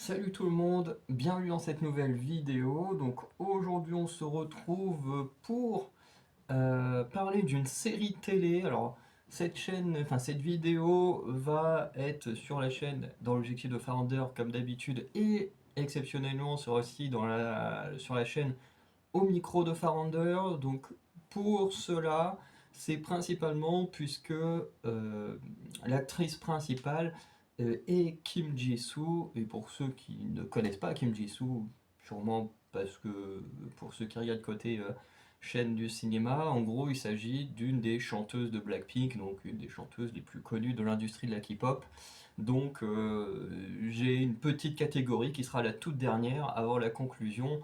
Salut tout le monde, bienvenue dans cette nouvelle vidéo. Donc aujourd'hui on se retrouve pour parler d'une série télé. Alors cette vidéo va être sur la chaîne dans l'objectif de Founder comme d'habitude et exceptionnellement sera aussi sur la chaîne au micro de Founder. Donc pour cela, c'est principalement puisque l'actrice principale est Kim Ji-soo. Et pour ceux qui ne connaissent pas Kim Ji-soo, sûrement parce que pour ceux qui regardent côté chaîne du cinéma, en gros il s'agit d'une des chanteuses de Blackpink, donc une des chanteuses les plus connues de l'industrie de la K-pop. Donc j'ai une petite catégorie qui sera la toute dernière avant la conclusion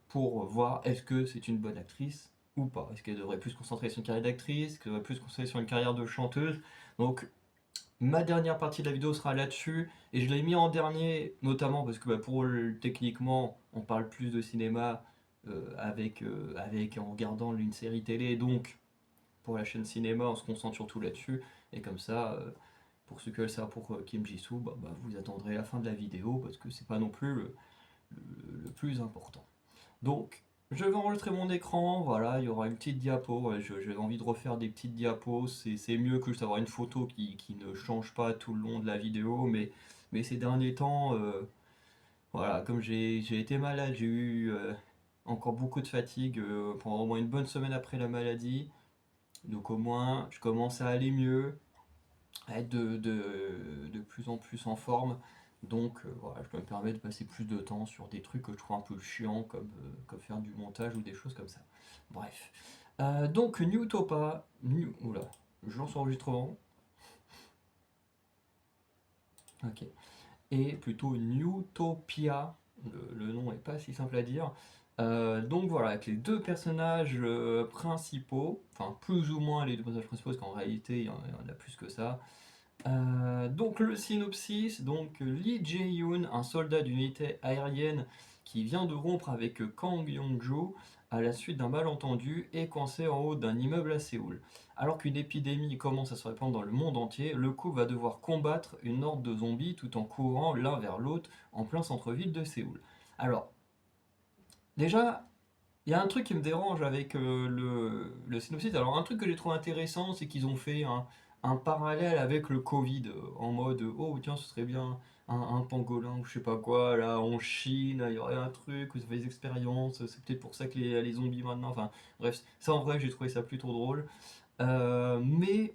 pour voir est-ce que c'est une bonne actrice ou pas. Est-ce qu'elle devrait plus se concentrer sur une carrière d'actrice, est-ce qu'elle devrait plus se concentrer sur une carrière de chanteuse. Donc ma dernière partie de la vidéo sera là-dessus, et je l'ai mis en dernier, notamment parce que techniquement, on parle plus de cinéma en regardant une série télé, donc pour la chaîne cinéma, on se concentre surtout là-dessus, et comme ça, pour ceux que ça pour Kim Ji-soo, vous attendrez la fin de la vidéo, parce que c'est pas non plus le plus important. Donc, je vais enregistrer mon écran, voilà, il y aura une petite diapo, ouais, j'ai envie de refaire des petites diapos, c'est mieux que juste avoir une photo qui ne change pas tout le long de la vidéo, mais ces derniers temps, voilà, comme j'ai été malade, j'ai eu encore beaucoup de fatigue pendant au moins une bonne semaine après la maladie, donc au moins je commence à aller mieux, à être de plus en plus en forme. Donc voilà, je peux me permettre de passer plus de temps sur des trucs que je trouve un peu chiants, comme faire du montage ou des choses comme ça. Bref. Donc Newtopa, oula, je lance l'enregistrement. Ok. Et plutôt Newtopia, le nom est pas si simple à dire. Donc voilà, avec les deux personnages principaux, enfin plus ou moins les deux personnages principaux, parce qu'en réalité il y en a plus que ça. Donc le synopsis, donc Lee Jae-yoon, un soldat d'unité aérienne qui vient de rompre avec Kang Yong-jo à la suite d'un malentendu, est coincé en haut d'un immeuble à Séoul. Alors qu'une épidémie commence à se répandre dans le monde entier, le couple va devoir combattre une horde de zombies tout en courant l'un vers l'autre en plein centre-ville de Séoul. Alors, déjà, il y a un truc qui me dérange avec le synopsis. Alors, un truc que j'ai trouvé intéressant, c'est qu'ils ont fait un parallèle avec le Covid, en mode oh tiens, ce serait bien un pangolin ou je sais pas quoi, là en Chine, il y aurait un truc, où ça fait des expériences, c'est peut-être pour ça que les zombies maintenant. Enfin, bref, ça en vrai, j'ai trouvé ça plutôt drôle. Mais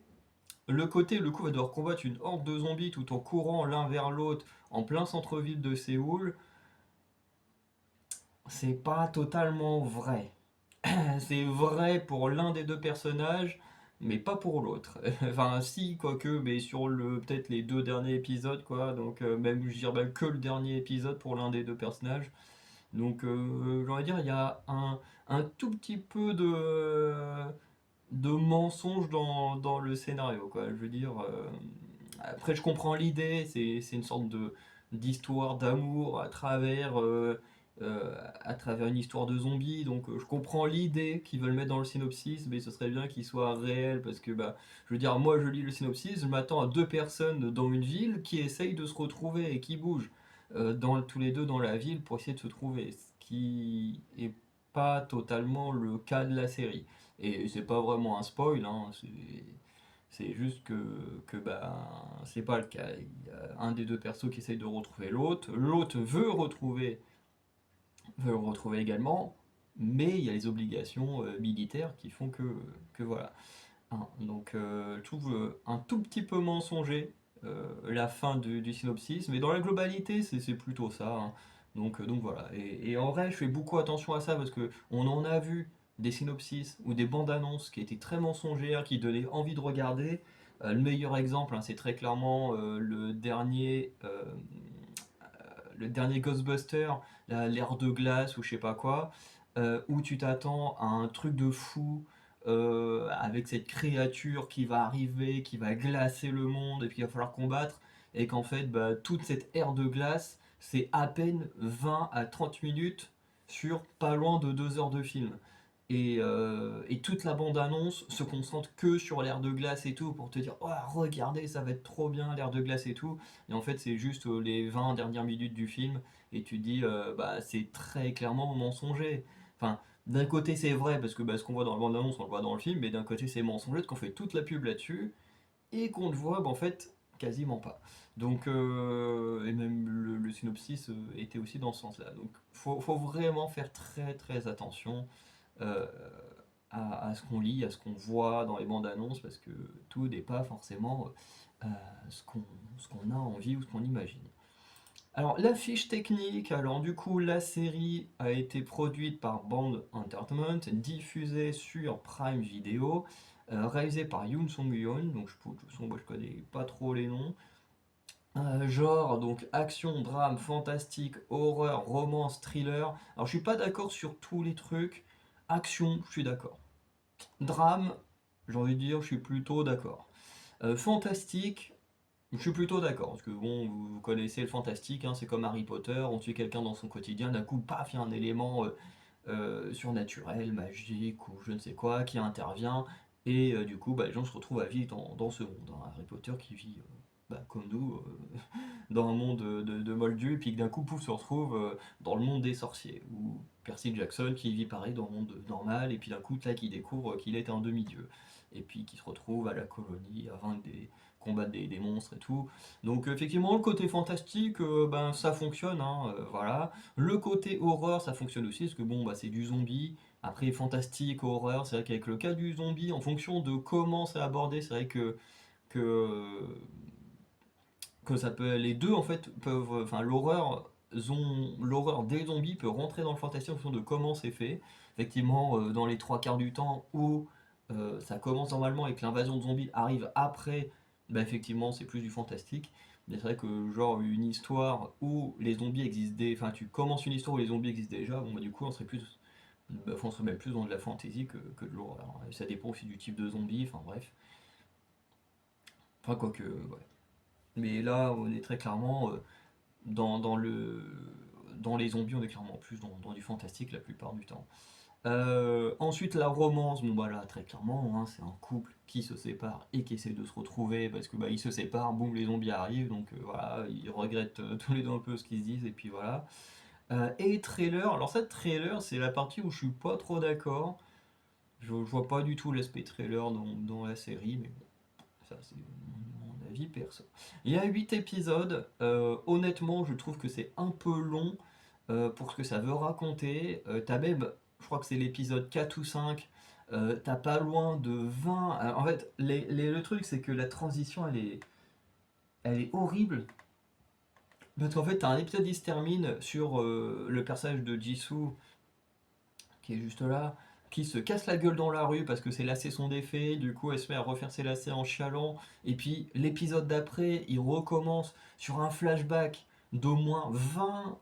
le coup va devoir combattre une horde de zombies tout en courant l'un vers l'autre en plein centre-ville de Séoul, c'est pas totalement vrai. C'est vrai pour l'un des deux personnages, mais pas pour l'autre. Enfin, si, quoique, mais sur peut-être les deux derniers épisodes, quoi. Donc, même, je dirais même que le dernier épisode pour l'un des deux personnages. Donc, j'ai envie de dire, il y a un tout petit peu de mensonge dans le scénario, quoi. Je veux dire, après, je comprends l'idée, c'est une sorte d'histoire d'amour à travers une histoire de zombies, donc je comprends l'idée qu'ils veulent mettre dans le synopsis, mais ce serait bien qu'il soit réel, parce que, je veux dire, moi je lis le synopsis, je m'attends à deux personnes dans une ville qui essayent de se retrouver et qui bougent tous les deux dans la ville pour essayer de se trouver, ce qui est pas totalement le cas de la série. Et c'est pas vraiment un spoil, hein, c'est juste c'est pas le cas. Il y a un des deux persos qui essaye de retrouver l'autre, l'autre veut le retrouver également, mais il y a les obligations militaires qui font que voilà. Hein, donc je trouve un tout petit peu mensonger la fin du synopsis, mais dans la globalité c'est plutôt ça. Hein. Donc voilà. Et en vrai, je fais beaucoup attention à ça parce que on en a vu des synopsis ou des bandes annonces qui étaient très mensongères, qui donnaient envie de regarder. Le meilleur exemple, hein, c'est très clairement le dernier Ghostbuster, l'ère de glace ou je sais pas quoi, où tu t'attends à un truc de fou avec cette créature qui va arriver, qui va glacer le monde et puis il va falloir combattre, et qu'en fait toute cette ère de glace c'est à peine 20 à 30 minutes sur pas loin de 2 heures de film. Et toute la bande-annonce se concentre que sur l'air de glace et tout, pour te dire: «Oh regardez, ça va être trop bien l'air de glace et tout», et en fait c'est juste, les 20 dernières minutes du film, et tu dis, bah, c'est très clairement mensonger. Enfin, d'un côté c'est vrai parce que, bah, ce qu'on voit dans la bande-annonce, on le voit dans le film, mais d'un côté c'est mensonger parce qu'on fait toute la pub là-dessus et qu'on le voit, bah, en fait, quasiment pas. Donc, et même le synopsis, était aussi dans ce sens-là. Donc faut vraiment faire très, très attention, heu, à ce qu'on lit, à ce qu'on voit dans les bandes annonces, parce que tout n'est pas forcément, heu, ce qu'on ce qu'on a envie ou ce qu'on imagine. Alors la fiche technique, alors du coup la série a été produite par Band Entertainment, diffusée sur Prime Video, réalisée par Yoon Song-yeon, donc de toute façon moi je connais pas trop les noms. Genre donc action, drame, fantastique, horreur, romance, thriller. Alors je suis pas d'accord sur tous les trucs. Action, je suis d'accord. Drame, j'ai envie de dire, je suis plutôt d'accord. Fantastique, je suis plutôt d'accord, parce que bon, vous connaissez le fantastique, hein, c'est comme Harry Potter, on tue quelqu'un dans son quotidien, d'un coup, paf, il y a un élément surnaturel, magique ou je ne sais quoi qui intervient, et du coup, bah, les gens se retrouvent à vivre dans ce monde, hein. Harry Potter qui vit, bah, comme nous, dans un monde de moldus, et puis que d'un coup, pouf, se retrouve dans le monde des sorciers, ou Percy Jackson qui vit pareil dans le monde normal, et puis d'un coup, là, qui découvre qu'il est un demi-dieu, et puis qui se retrouve à la colonie à vaincre combattre des monstres et tout. Donc effectivement, le côté fantastique, ben, ça fonctionne, hein, voilà. Le côté horreur, ça fonctionne aussi, parce que bon, bah, c'est du zombie. Après, fantastique, horreur, c'est vrai qu'avec le cas du zombie, en fonction de comment c'est abordé, c'est vrai que que ça peut, les deux en fait peuvent, enfin l'horreur des zombies peut rentrer dans le fantastique en fonction de comment c'est fait. Effectivement, dans les trois quarts du temps où ça commence normalement et que l'invasion de zombies arrive après, bah effectivement c'est plus du fantastique. Mais c'est vrai que genre une histoire où les zombies existent enfin tu commences une histoire où les zombies existent déjà, bon bah du coup on serait plus, bah, on serait même plus dans de la fantasy que de l'horreur. Et ça dépend aussi du type de zombie, enfin bref. Enfin quoique, ouais. Mais là, on est très clairement dans dans les zombies, on est clairement plus dans du fantastique la plupart du temps. Ensuite, la romance, bon bah là, très clairement, hein, c'est un couple qui se sépare et qui essaie de se retrouver parce que bah ils se séparent, boum, les zombies arrivent, donc voilà, ils regrettent tous les deux un peu ce qu'ils se disent, et puis voilà. Et trailer, alors ça, trailer, c'est la partie où je suis pas trop d'accord. Je vois pas du tout l'aspect trailer dans la série, mais bon, ça, c'est mon avis perso. Il y a 8 épisodes. Honnêtement, je trouve que c'est un peu long pour ce que ça veut raconter. T'as même, je crois que c'est l'épisode 4 ou 5. T'as pas loin de 20. En fait, le truc, c'est que la transition, elle est horrible. Parce qu'en fait, t'as un épisode qui se termine sur le personnage de Jisoo qui est juste là, qui se casse la gueule dans la rue parce que ses lacets sont défaits, du coup elle se met à refaire ses lacets en chialant, et puis l'épisode d'après, il recommence sur un flashback d'au moins 20,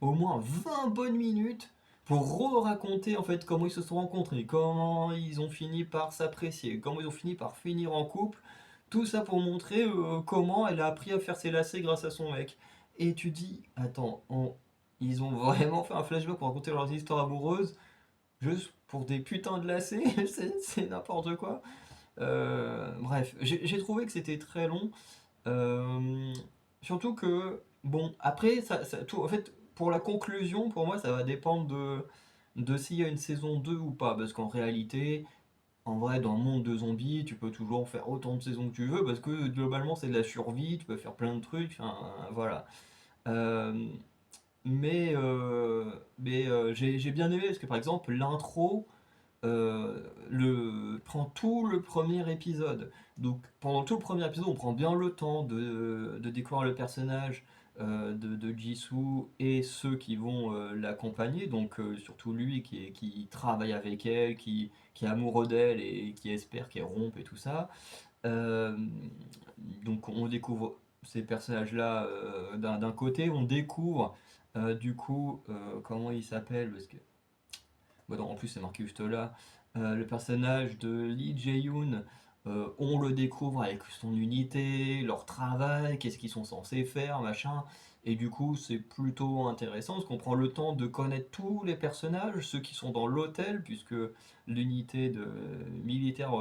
au moins 20 bonnes minutes pour re-raconter en fait comment ils se sont rencontrés, comment ils ont fini par s'apprécier, comment ils ont fini par finir en couple, tout ça pour montrer comment elle a appris à faire ses lacets grâce à son mec. Et tu dis, attends, ils ont vraiment fait un flashback pour raconter leurs histoires amoureuses juste pour des putains de lacets, c'est n'importe quoi. Bref, j'ai trouvé que c'était très long. Euh, Surtout que, bon, après, tout, en fait, pour la conclusion, pour moi, ça va dépendre de s'il y a une saison 2 ou pas. Parce qu'en réalité, en vrai, dans le monde de zombies, tu peux toujours faire autant de saisons que tu veux. Parce que globalement, c'est de la survie, tu peux faire plein de trucs. Enfin, voilà. Euh, mais j'ai bien aimé parce que par exemple, l'intro prend tout le premier épisode. Donc pendant tout le premier épisode, on prend bien le temps de découvrir le personnage de Jisoo et ceux qui vont l'accompagner. Donc surtout lui qui travaille avec elle, qui est amoureux d'elle et qui espère qu'elle rompe et tout ça. Euh, donc on découvre ces personnages-là d'un côté, on découvre du coup comment il s'appelle, parce que bon, non, en plus c'est marqué juste là, le personnage de Lee Jae-yoon, On le découvre avec son unité, leur travail, qu'est-ce qu'ils sont censés faire, machin. Et du coup, c'est plutôt intéressant parce qu'on prend le temps de connaître tous les personnages, ceux qui sont dans l'hôtel, puisque l'unité de militaire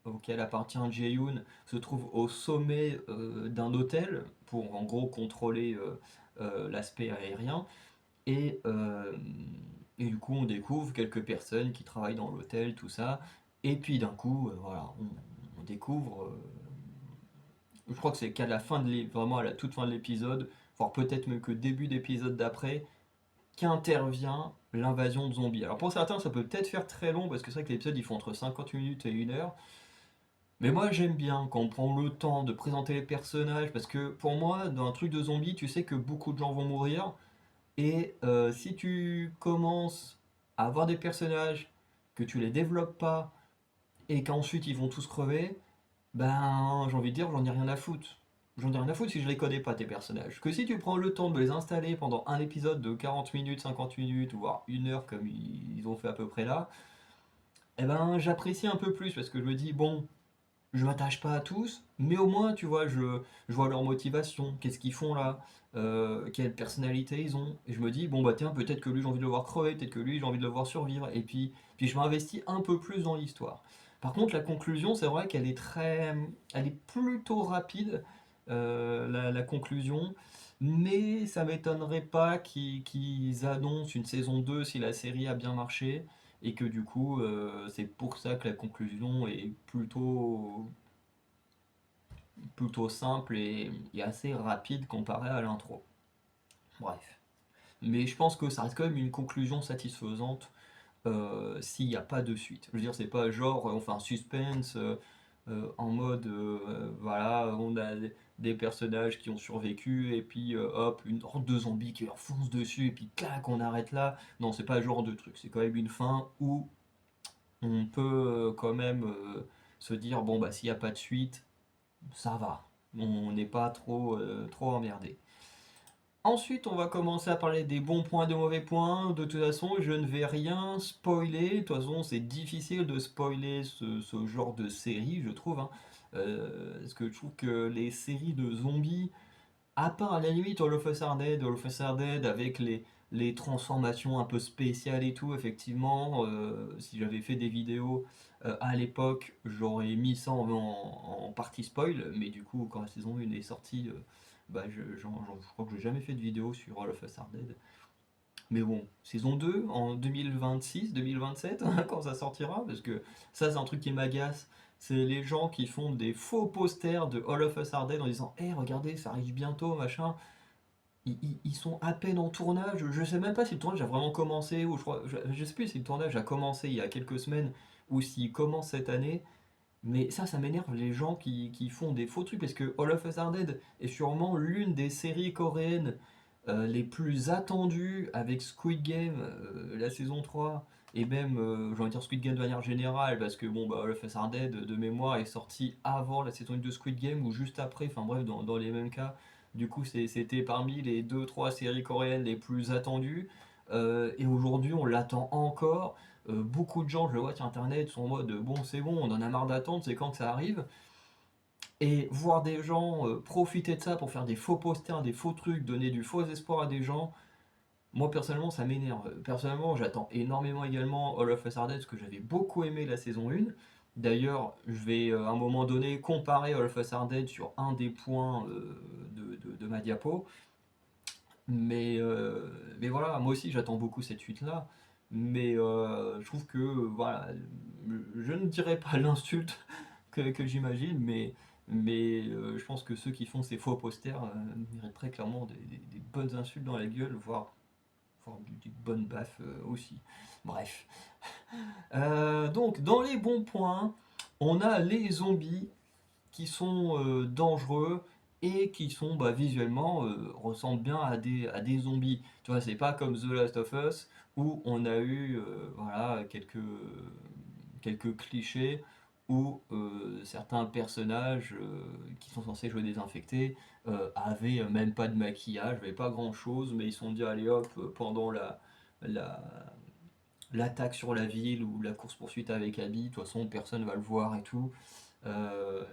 auquel appartient Jae-yoon se trouve au sommet d'un hôtel pour en gros contrôler l'aspect aérien. Et, euh, et du coup, on découvre quelques personnes qui travaillent dans l'hôtel, tout ça. Et puis d'un coup, voilà, on découvre. Je crois que c'est qu'à la fin vraiment à la toute fin de l'épisode, voire peut-être même que début d'épisode d'après, qu'intervient l'invasion de zombies. Alors pour certains, ça peut peut-être faire très long parce que c'est vrai que l'épisode il fait entre 50 minutes et 1 heure. Mais moi j'aime bien quand on prend le temps de présenter les personnages parce que pour moi, dans un truc de zombies, tu sais que beaucoup de gens vont mourir. Et si tu commences à avoir des personnages, que tu les développes pas, et qu'ensuite ils vont tous crever, ben j'ai envie de dire, j'en ai rien à foutre. J'en ai rien à foutre si je les connais pas, tes personnages. Que si tu prends le temps de les installer pendant un épisode de 40 minutes, 50 minutes, voire 1 heure comme ils ont fait à peu près là, eh ben j'apprécie un peu plus parce que je me dis, bon, je m'attache pas à tous, mais au moins, tu vois, je vois leur motivation, qu'est-ce qu'ils font là, quelle personnalité ils ont. Et je me dis, bon bah tiens, peut-être que lui j'ai envie de le voir crever, peut-être que lui j'ai envie de le voir survivre. Et puis je m'investis un peu plus dans l'histoire. Par contre, la conclusion, c'est vrai qu'elle est elle est plutôt rapide, la conclusion. Mais ça m'étonnerait pas qu'ils annoncent une saison 2 si la série a bien marché et que du coup, c'est pour ça que la conclusion est plutôt simple et assez rapide comparée à l'intro. Bref. Mais je pense que ça reste quand même une conclusion satisfaisante s'il n'y a pas de suite. Je veux dire, c'est pas genre on fait un suspense en mode voilà, on a des personnages qui ont survécu et puis hop, une horde de zombies qui leur fonce dessus et puis clac, on arrête là. Non, c'est pas ce genre de truc. C'est quand même une fin où on peut quand même se dire bon bah s'il n'y a pas de suite, ça va. On n'est pas trop emmerdé. Ensuite, on va commencer à parler des bons points et des mauvais points. De toute façon, je ne vais rien spoiler. De toute façon, c'est difficile de spoiler ce genre de série, je trouve, hein. Parce que je trouve que les séries de zombies, à part à la limite All of Us Are Dead avec les transformations un peu spéciales et tout, effectivement, si j'avais fait des vidéos à l'époque, j'aurais mis ça en partie spoil, mais du coup, quand la saison 1 est sortie, bah, je crois que j'ai jamais fait de vidéo sur All of Us Are Dead. Mais bon, saison 2 en 2026, 2027, quand ça sortira, parce que ça c'est un truc qui m'agace, c'est les gens qui font des faux posters de All of Us Are Dead en disant hey, regardez, ça arrive bientôt, machin. Ils sont à peine en tournage, je sais même pas si le tournage a vraiment commencé, ou je sais plus si le tournage a commencé il y a quelques semaines, ou s'il commence cette année, mais ça m'énerve les gens qui font des faux trucs, parce que All of Us Are Dead est sûrement l'une des séries coréennes les plus attendues avec Squid Game, la saison 3 et même, j'ai envie de dire Squid Game de manière générale, parce que bon, bah, All of Us Are Dead, de mémoire, est sorti avant la saison 1 de Squid Game, ou juste après, enfin bref, dans les mêmes cas. Du coup, c'était parmi les deux-trois séries coréennes les plus attendues, et aujourd'hui, on l'attend encore. Beaucoup de gens, je le vois sur internet, sont en mode bon, c'est bon, on en a marre d'attendre, c'est quand que ça arrive. Et voir des gens profiter de ça pour faire des faux posters, des faux trucs, donner du faux espoir à des gens, moi personnellement ça m'énerve. Personnellement, j'attends énormément également All of Us Are Dead parce que j'avais beaucoup aimé la saison 1. D'ailleurs, je vais à un moment donné comparer All of Us Are Dead sur un des points de ma diapo. Mais voilà, moi aussi j'attends beaucoup cette suite-là. Mais je trouve que, voilà, je ne dirais pas l'insulte que j'imagine, mais je pense que ceux qui font ces faux posters mériteraient clairement des bonnes insultes dans la gueule, voire des bonnes baffes aussi. Bref. Donc, dans les bons points, on a les zombies qui sont dangereux et qui sont bah, visuellement ressemblent bien à des zombies. Tu vois, c'est pas comme The Last of Us où on a eu voilà, quelques clichés où certains personnages qui sont censés jouer des infectés avaient même pas de maquillage, avaient pas grand chose, mais ils sont dit allez hop, pendant la, l'attaque sur la ville ou la course-poursuite avec Abby, de toute façon personne va le voir et tout. Euh,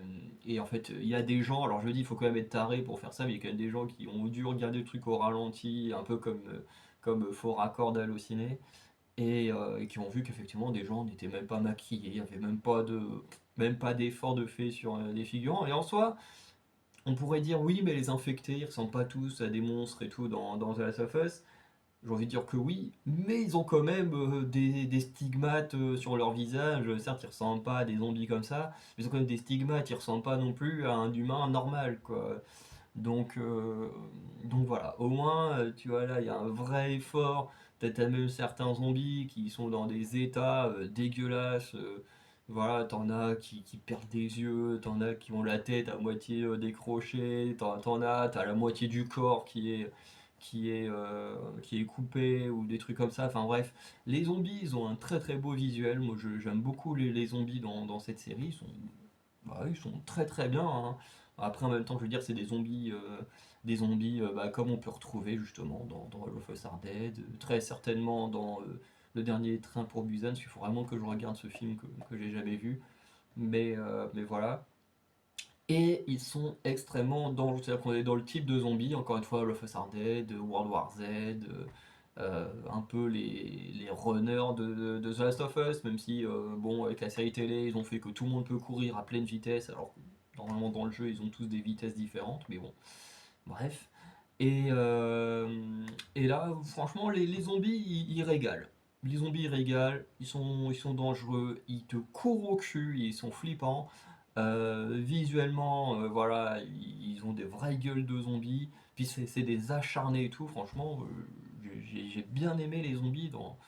et en fait, il y a des gens, alors je dis, il faut quand même être taré pour faire ça, mais il y a quand même des gens qui ont dû regarder le truc au ralenti, un peu comme faux raccord d'halluciné, et qui ont vu qu'effectivement des gens n'étaient même pas maquillés, il n'y avait même pas d'effort de fait sur les figurants. Et en soi, on pourrait dire oui, mais les infectés, ils ressemblent pas tous à des monstres et tout dans The Last of Us. J'ai envie de dire que oui, mais ils ont quand même des stigmates sur leur visage. Certes, ils ressemblent pas à des zombies comme ça, mais ils ont quand même des stigmates, ils ressemblent pas non plus à un humain normal, quoi. Donc, euh, donc voilà, au moins, tu vois, là, il y a un vrai effort. Peut-être même certains zombies qui sont dans des états dégueulasses. Voilà, t'en as qui perdent des yeux, t'en as qui ont la tête à moitié décrochée, t'as la moitié du corps qui est coupé ou des trucs comme ça. Enfin bref, les zombies, ils ont un très très beau visuel. Moi, j'aime beaucoup les zombies dans cette série. Ils sont très très bien, hein. Après, en même temps, je veux dire, c'est des zombies bah, comme on peut retrouver justement dans All of Us Are Dead, très certainement dans Le Dernier Train pour Busan, parce qu'il faut vraiment que je regarde ce film que j'ai jamais vu. Mais voilà. Et ils sont extrêmement dangereux. C'est-à-dire qu'on est dans le type de zombies, encore une fois, All of Us Are Dead, World War Z, un peu les runners de The Last of Us, même si, bon, avec la série télé, ils ont fait que tout le monde peut courir à pleine vitesse, alors que normalement dans le jeu, ils ont tous des vitesses différentes, mais bon, bref. Et, euh, et là, franchement, les zombies, ils régalent. Les zombies, ils régalent, ils sont dangereux, ils te courent au cul, ils sont flippants. Visuellement, voilà, ils ont des vraies gueules de zombies. Puis c'est des acharnés et tout. Franchement, j'ai bien aimé les zombies dans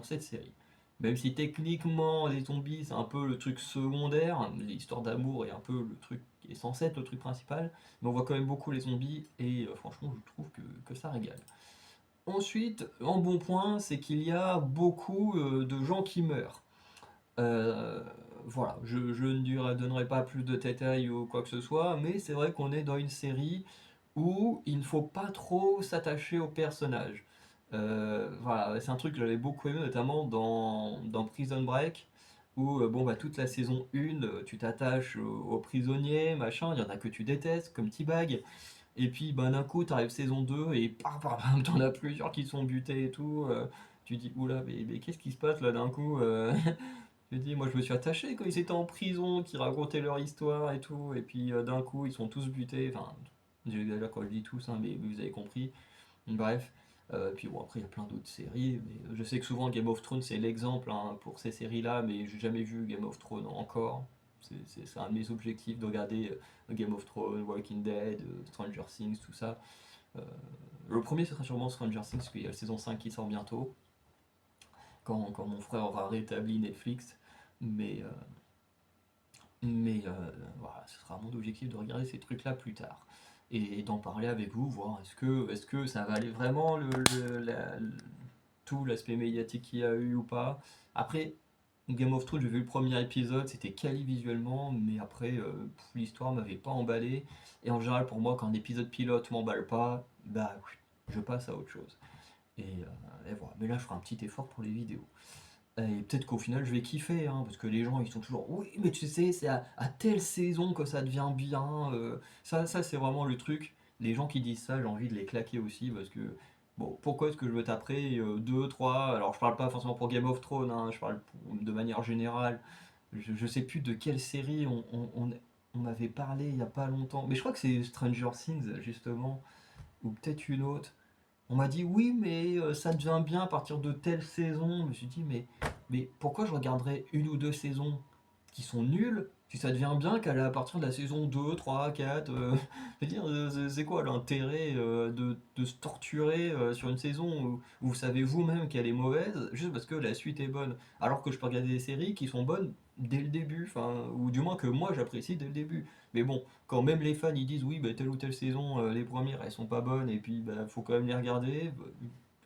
cette série. Même si techniquement, les zombies, c'est un peu le truc secondaire, l'histoire d'amour est un peu le truc qui est censé être le truc principal. Mais on voit quand même beaucoup les zombies et franchement, je trouve que ça régale. Ensuite, en bon point, c'est qu'il y a beaucoup de gens qui meurent. Euh, voilà, je ne donnerai pas plus de détails ou quoi que ce soit, mais c'est vrai qu'on est dans une série où il ne faut pas trop s'attacher aux personnages. Voilà, c'est un truc que j'avais beaucoup aimé, notamment dans Prison Break, où bon, bah, toute la saison 1, tu t'attaches aux prisonniers, machin, il y en a que tu détestes, comme T-Bag, et puis bah, d'un coup, t'arrives saison 2 et t'en as plusieurs qui sont butés et tout. Tu dis, oula, mais qu'est-ce qui se passe là d'un coup Je dis, moi je me suis attaché quand ils étaient en prison, qui racontaient leur histoire et tout, et puis d'un coup ils sont tous butés, enfin, j'exagère quand je dis tous, hein, mais vous avez compris. Bref, puis bon, après il y a plein d'autres séries, mais je sais que souvent Game of Thrones c'est l'exemple hein, pour ces séries-là, mais j'ai jamais vu Game of Thrones encore. C'est un de mes objectifs de regarder Game of Thrones, Walking Dead, Stranger Things, tout ça. Euh, le premier ce sera sûrement Stranger Things, parce qu'il y a la saison 5 qui sort bientôt, quand mon frère aura rétabli Netflix. Mais, euh, mais voilà, ce sera mon objectif de regarder ces trucs-là plus tard. Et d'en parler avec vous, voir est-ce que ça va aller vraiment tout l'aspect médiatique qu'il y a eu ou pas. Après, Game of Thrones, j'ai vu le premier épisode, c'était quali visuellement, mais après, l'histoire m'avait pas emballé. Et en général, pour moi, quand un épisode pilote m'emballe pas, bah oui, je passe à autre chose. Et voilà. Mais là, je ferai un petit effort pour les vidéos. Et peut-être qu'au final, je vais kiffer, hein, parce que les gens, ils sont toujours, oui, mais tu sais, c'est à telle saison que ça devient bien. Ça c'est vraiment le truc. Les gens qui disent ça, j'ai envie de les claquer aussi, parce que, bon, pourquoi est-ce que je me taperais 2, 3, alors je parle pas forcément pour Game of Thrones, hein, je parle de manière générale. Je sais plus de quelle série on m'avait parlé il y a pas longtemps, mais je crois que c'est Stranger Things, justement, ou peut-être une autre. On m'a dit oui, mais ça devient bien à partir de telle saison. Je me suis dit, mais pourquoi je regarderais une ou deux saisons qui sont nulles si ça devient bien qu'à partir de la saison 2, 3, 4 je veux dire, c'est quoi l'intérêt de se torturer sur une saison où vous savez vous-même qu'elle est mauvaise juste parce que la suite est bonne, alors que je peux regarder des séries qui sont bonnes dès le début, enfin, ou du moins que moi j'apprécie dès le début. Mais bon, quand même les fans ils disent oui, bah, telle ou telle saison, les premières elles sont pas bonnes et puis bah, faut quand même les regarder,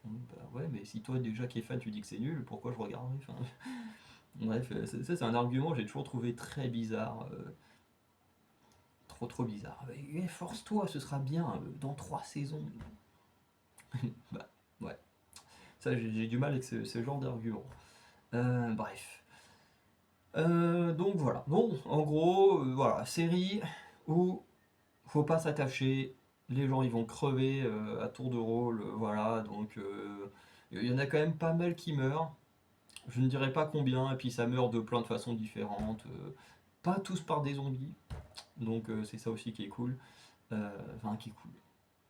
bah, ouais, mais si toi déjà qui es fan tu dis que c'est nul, pourquoi je regarderais enfin, bref, ça c'est un argument que j'ai toujours trouvé très bizarre, trop trop bizarre. Eh, force-toi, ce sera bien dans 3 saisons. Bah ouais, ça j'ai du mal avec ce genre d'argument. Bref. Donc voilà. Bon, en gros, voilà, série où faut pas s'attacher, les gens ils vont crever à tour de rôle, voilà, donc il y en a quand même pas mal qui meurent. Je ne dirais pas combien, et puis ça meurt de plein de façons différentes. Pas tous par des zombies, donc c'est ça aussi qui est cool. Enfin, qui est cool.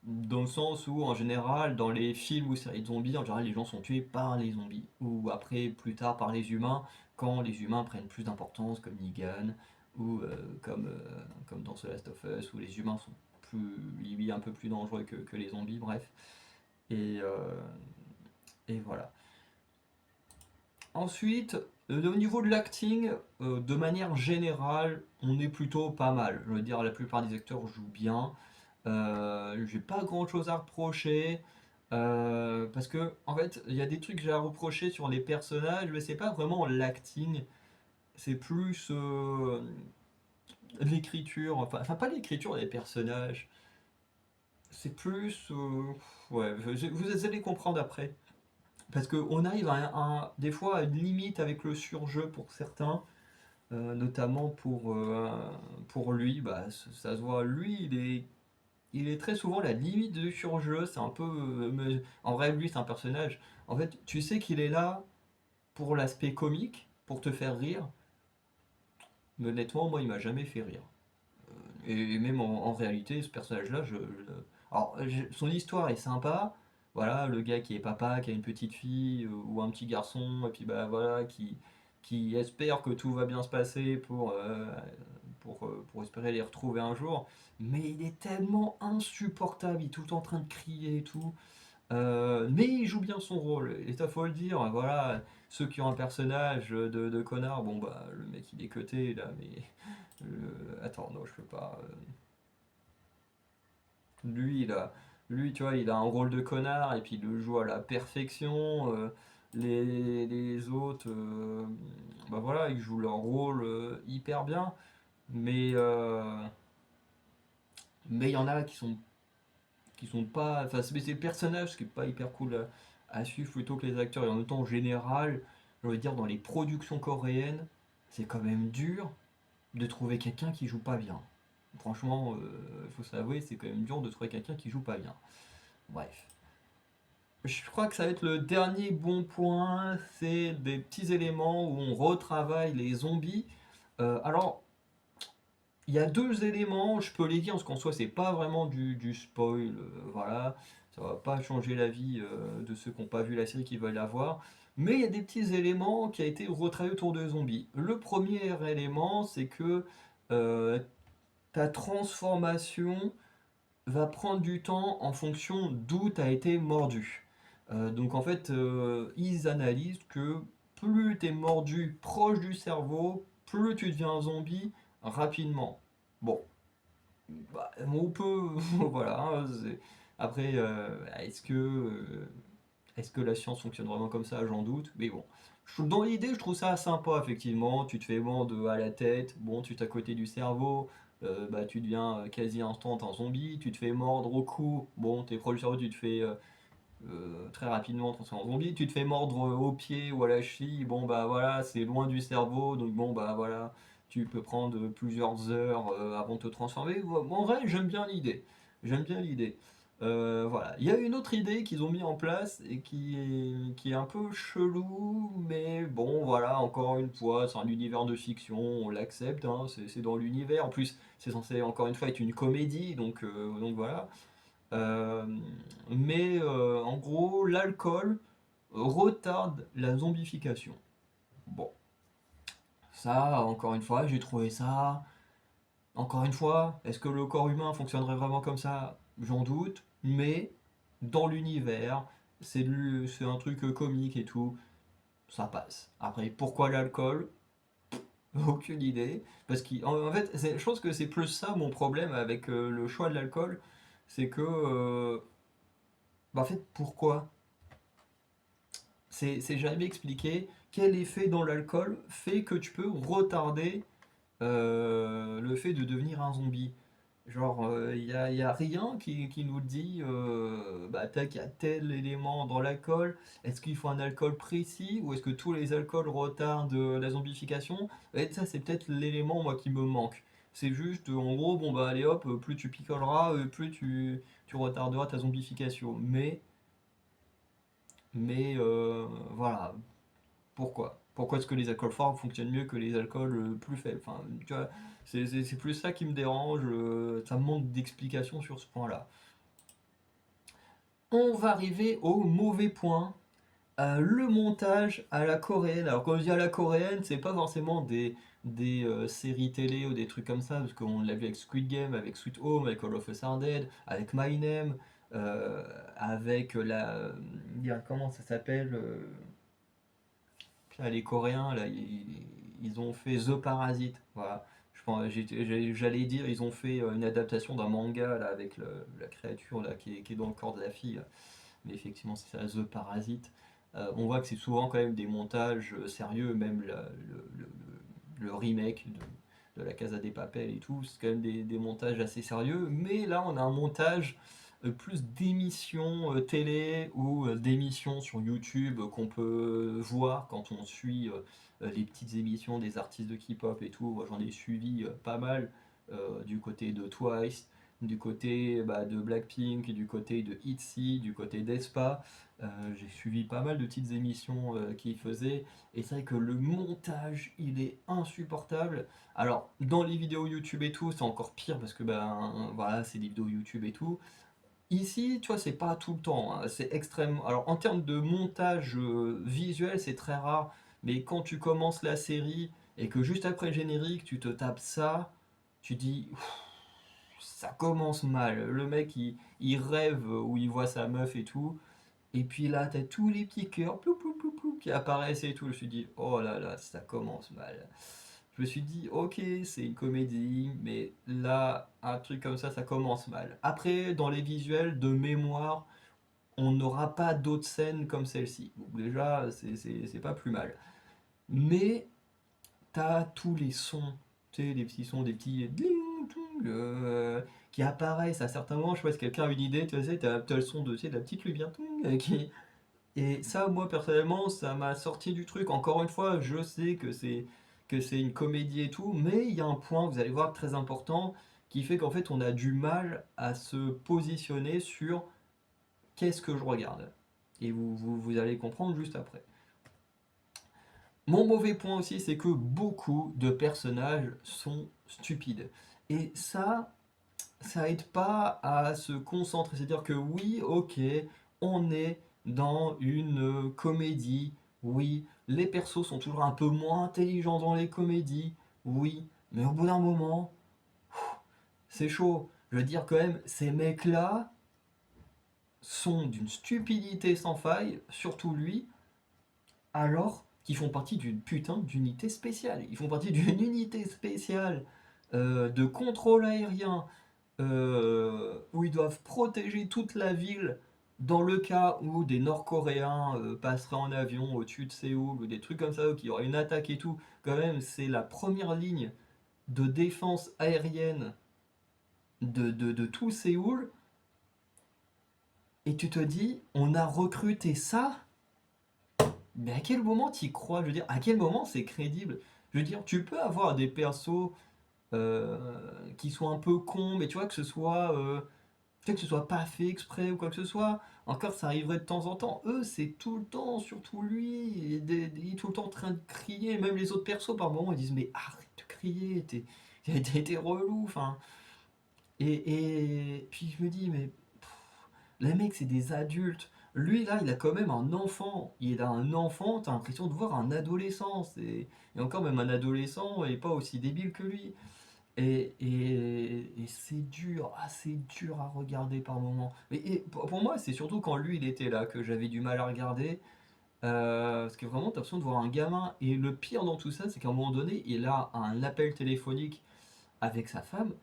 Dans le sens où, en général, dans les films ou séries de zombies, en général, les gens sont tués par les zombies. Ou après, plus tard, par les humains, quand les humains prennent plus d'importance, comme Negan, ou comme dans The Last of Us, où les humains sont limite un peu plus dangereux que les zombies, bref. Et, euh, et voilà. Ensuite, au niveau de l'acting, de manière générale, on est plutôt pas mal. Je veux dire, la plupart des acteurs jouent bien. J'ai pas grand chose à reprocher. Parce que, en fait, il y a des trucs que j'ai à reprocher sur les personnages, mais c'est pas vraiment l'acting, c'est plus l'écriture, enfin, pas l'écriture des personnages, c'est plus. Ouais, vous allez comprendre après. Parce qu'on arrive des fois à une limite avec le surjeu pour certains, notamment pour lui, bah, ça se voit, lui, il est très souvent la limite du surjeu, c'est un peu... en vrai, lui, c'est un personnage. En fait, tu sais qu'il est là pour l'aspect comique, pour te faire rire, mais honnêtement, moi, il m'a jamais fait rire. Et même en réalité, ce personnage-là, alors, son histoire est sympa. Voilà, le gars qui est papa, qui a une petite fille ou un petit garçon, et puis bah voilà, qui espère que tout va bien se passer pour espérer les retrouver un jour. Mais il est tellement insupportable, il est tout le temps en train de crier et tout. Mais il joue bien son rôle, et ça faut le dire, voilà, ceux qui ont un personnage de connard, bon bah le mec il est cuté là, mais attends, non, je peux pas. Lui, lui, tu vois, il a un rôle de connard et puis il le joue à la perfection. Les autres, bah voilà, ils jouent leur rôle hyper bien. Mais mais il y en a qui sont pas. Enfin, c'est le personnage qui est pas hyper cool à suivre plutôt que les acteurs. Et en même temps, en général, je veux dire, dans les productions coréennes, c'est quand même dur de trouver quelqu'un qui joue pas bien. Franchement, il faut s'avouer, c'est quand même dur de trouver quelqu'un qui joue pas bien. Bref. Je crois que ça va être le dernier bon point, c'est des petits éléments où on retravaille les zombies. Alors, il y a deux éléments, je peux les dire, parce qu'en soi, c'est pas vraiment du spoil, voilà, ça va pas changer la vie de ceux qui n'ont pas vu la série qui veulent la voir. Mais il y a des petits éléments qui a été retravaillé autour de zombies. Le premier élément, c'est que euh, ta transformation va prendre du temps en fonction d'où tu as été mordu. Donc en fait, ils analysent que plus tu es mordu proche du cerveau, plus tu deviens un zombie rapidement. Bon, bah, on peut... voilà. Après, est-ce que la science fonctionne vraiment comme ça? J'en doute. Mais bon. Dans l'idée, je trouve ça sympa, effectivement. Tu te fais mordre à la tête, bon, tu t'as côté du cerveau, bah, tu deviens quasi instant un zombie. Tu te fais mordre au cou, bon, t'es proche du cerveau, tu te fais très rapidement transformer en zombie. Tu te fais mordre au pied ou à la cheville, bon, bah voilà, c'est loin du cerveau, donc bon, bah voilà, tu peux prendre plusieurs heures avant de te transformer. Bon, en vrai, j'aime bien l'idée. J'aime bien l'idée. Voilà. Il y a une autre idée qu'ils ont mis en place et qui est un peu chelou, mais bon, voilà, encore une fois, c'est un univers de fiction, on l'accepte, hein, c'est dans l'univers. En plus, c'est censé encore une fois être une comédie, donc voilà. Euh, mais en gros, l'alcool retarde la zombification. Bon, ça, encore une fois, j'ai trouvé ça. Encore une fois, est-ce que le corps humain fonctionnerait vraiment comme ça? J'en doute, mais dans l'univers, c'est un truc comique et tout, ça passe. Après, pourquoi l'alcool? Aucune idée. Parce qu'en fait, je pense que c'est plus ça mon problème avec le choix de l'alcool, c'est que, bah, en fait, pourquoi? C'est jamais expliqué quel effet dans l'alcool fait que tu peux retarder le fait de devenir un zombie. Genre, y a rien qui nous dit, bah, tac, il y a tel élément dans l'alcool. Est-ce qu'il faut un alcool précis ou est-ce que tous les alcools retardent la zombification? Et ça, c'est peut-être l'élément, moi, qui me manque. C'est juste, en gros, bon, bah, allez hop, plus tu picoleras, plus tu retarderas ta zombification. Mais voilà, pourquoi? Pourquoi est-ce que les alcools forts fonctionnent mieux que les alcools plus faibles? Enfin, tu vois, c'est plus ça qui me dérange, ça me manque d'explication sur ce point-là. On va arriver au mauvais point, le montage à la coréenne. Alors quand je dis à la coréenne, c'est pas forcément des séries télé ou des trucs comme ça, parce qu'on l'a vu avec Squid Game, avec Sweet Home, avec All of Us Are Dead, avec My Name, avec comment ça s'appelle les Coréens, là, ils ont fait The Parasite. Voilà. J'allais dire, ils ont fait une adaptation d'un manga là, avec la créature là, qui est dans le corps de la fille, là. Mais effectivement, c'est ça, The Parasite. On voit que c'est souvent quand même des montages sérieux, même le remake de la Casa des Papel et tout, c'est quand même des montages assez sérieux. Mais là, on a un montage plus d'émissions télé ou d'émissions sur YouTube qu'on peut voir quand on suit les petites émissions des artistes de K-pop et tout. Moi, j'en ai suivi pas mal du côté de Twice, du côté bah, de Blackpink, du côté de ITZY, du côté d'Aespa. J'ai suivi pas mal de petites émissions qu'ils faisaient et c'est vrai que le montage il est insupportable. Alors dans les vidéos YouTube et tout c'est encore pire parce que ben voilà c'est des vidéos YouTube et tout. Ici tu vois c'est pas tout le temps, hein, c'est extrêmement. Alors en termes de montage visuel c'est très rare, mais quand tu commences la série et que juste après le générique tu te tapes ça, tu dis ça commence mal. Le mec il rêve où il voit sa meuf et tout. Et puis là, t'as tous les petits cœurs plou, plou, plou, plou, qui apparaissent et tout. Je me suis dit, oh là là, ça commence mal. Je me suis dit, ok, c'est une comédie, mais là, un truc comme ça commence mal. Après, dans les visuels, de mémoire, on n'aura pas d'autres scènes comme celle-ci. Donc déjà, c'est pas plus mal. Mais t'as tous les sons, tu sais, les petits sons, des petits ding, ding, qui apparaissent à certains moments. Je sais pas si quelqu'un a une idée, tu sais, t'as le son de la petite lumière qui, et ça, moi personnellement, ça m'a sorti du truc. Encore une fois, je sais que c'est une comédie et tout, mais il y a un point, vous allez voir, très important, qui fait qu'en fait, on a du mal à se positionner sur qu'est-ce que je regarde. Et vous allez comprendre juste après. Mon mauvais point aussi, c'est que beaucoup de personnages sont stupides. Et ça aide pas à se concentrer. C'est-à-dire que oui, ok, on est dans une comédie. Oui, les persos sont toujours un peu moins intelligents dans les comédies. Oui, mais au bout d'un moment, c'est chaud. Je veux dire quand même, ces mecs-là sont d'une stupidité sans faille, surtout lui, alors qu'ils font partie d'une putain d'unité spéciale. Ils font partie d'une unité spéciale de contrôle aérien où ils doivent protéger toute la ville dans le cas où des Nord-Coréens passeraient en avion au-dessus de Séoul ou des trucs comme ça, ou qu'il y aurait une attaque et tout. Quand même, c'est la première ligne de défense aérienne de tout Séoul. Et tu te dis, on a recruté ça, mais à quel moment t'y crois? Je veux dire, à quel moment c'est crédible? Je veux dire, tu peux avoir des persos qui sont un peu cons, mais tu vois, que ce soit pas fait exprès ou quoi que ce soit, encore ça arriverait de temps en temps. Eux, c'est tout le temps, surtout lui, il est tout le temps en train de crier. Même les autres persos, par moments, ils disent mais arrête de crier, t'es relou. Enfin, et puis je me dis mais les mecs, c'est des adultes. Lui, là, il a quand même un enfant. Il a un enfant, t'as l'impression de voir un adolescent. Et encore, même un adolescent est pas aussi débile que lui. Et c'est dur à regarder par moments. Et pour moi, c'est surtout quand lui il était là que j'avais du mal à regarder. Parce que vraiment, t'as l'impression de voir un gamin. Et le pire dans tout ça, c'est qu'à un moment donné, il a un appel téléphonique avec sa femme